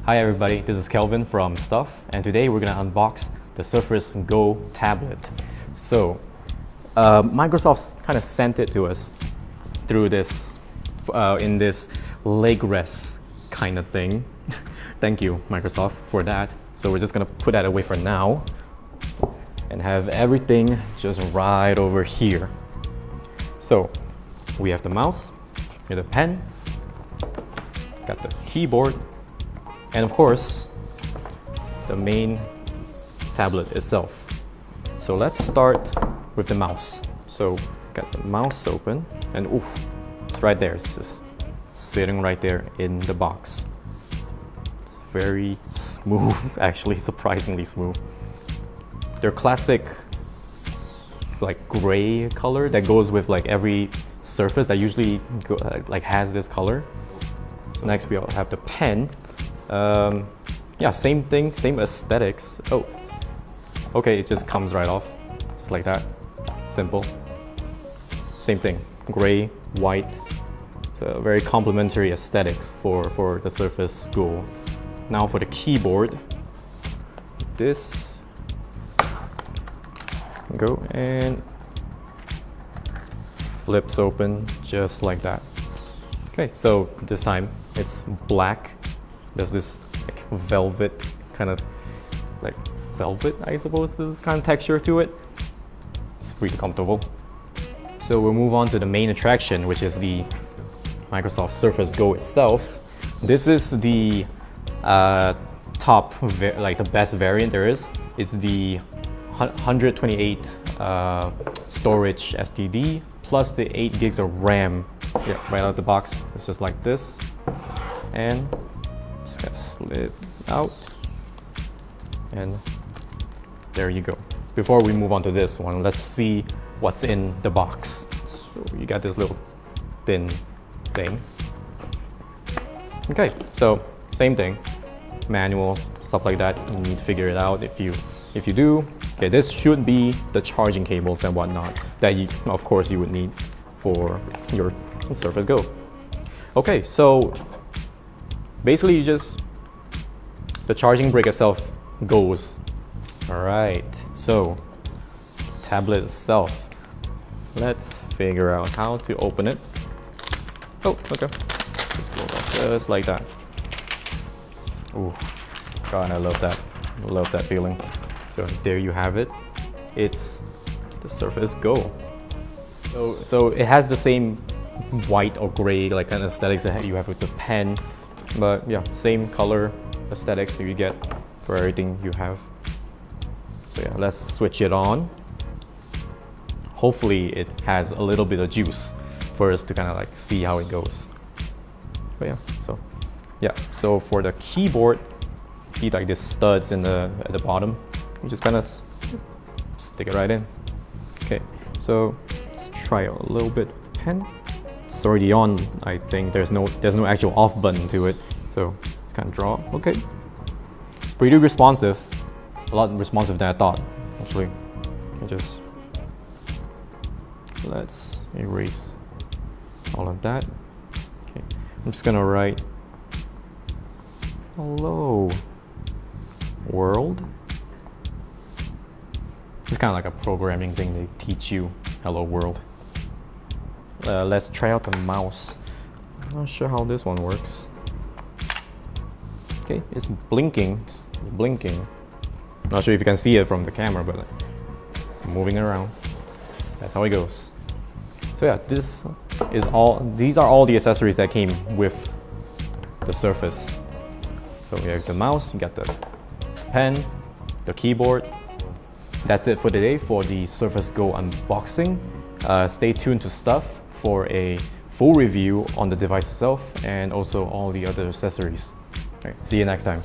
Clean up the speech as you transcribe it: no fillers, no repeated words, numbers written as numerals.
Hi everybody, this is Kelvin from Stuff, and today we're going to unbox the Surface Go tablet. So, Microsoft kind of sent it to us through this, in this leg rest kind of thing. Thank you, Microsoft, for that. So we're just going to put that away for now and have everything just right over here. So, we have the mouse, we have the pen, got the keyboard, and of course, the main tablet itself. So let's start with the mouse. So got the mouse open, and oof, it's right there. It's just sitting right there in the box. It's very smooth, actually, surprisingly smooth. They're classic, like gray color that goes with like every Surface that usually like has this color. So next we have the pen. Yeah, same thing, same aesthetics. Oh, okay, it just comes right off, just like that. Simple. Same thing, gray, white. So very complementary aesthetics for the Surface Go. Now for the keyboard, this go and flips open just like that. Okay, so this time it's black. There's this like velvet kind of like velvet, I suppose, this kind of texture to it. It's pretty comfortable. So we'll move on to the main attraction, which is the Microsoft Surface Go itself. This is the top, like the best variant there is. It's the 128 storage SSD plus the 8 gigs of RAM. Yeah, right out of the box. It's just like this, and just got slid out, and there you go. Before we move on to this one, let's see what's in the box. So you got this little thin thing. Okay, so same thing, manuals, stuff like that. You need to figure it out if you do. Okay, this should be the charging cables and whatnot that you, of course, you would need for your Surface Go. Okay, so basically the charging brick itself goes. All right, so tablet itself, let's figure out how to open it. Oh, okay, just go up just like that. Ooh, God, I love that. I love that feeling. So there you have it. It's the Surface Go. So it has the same white or gray like kind of aesthetics that you have with the pen, but yeah, same color aesthetics that you get for everything you have. So yeah, let's switch it on. Hopefully it has a little bit of juice for us to kind of like see how it goes. But yeah, so for the keyboard, see like this studs at the bottom. You just kind of stick it right in. Okay, so let's try a little bit with the pen. It's already on, I think. There's no actual off button to it, so just kind of draw. Okay, pretty responsive, a lot responsive than I thought. Actually, let's erase all of that. Okay, I'm just gonna write hello world. It's kind of like a programming thing they teach you, hello world. Let's try out the mouse. I'm not sure how this one works. Okay, it's blinking. It's blinking. Not sure if you can see it from the camera, but moving around. That's how it goes. So yeah, these are all the accessories that came with the Surface. So we have the mouse, you got the pen, the keyboard. That's it for today for the Surface Go unboxing. Stay tuned to Stuff for a full review on the device itself and also all the other accessories. All right, see you next time.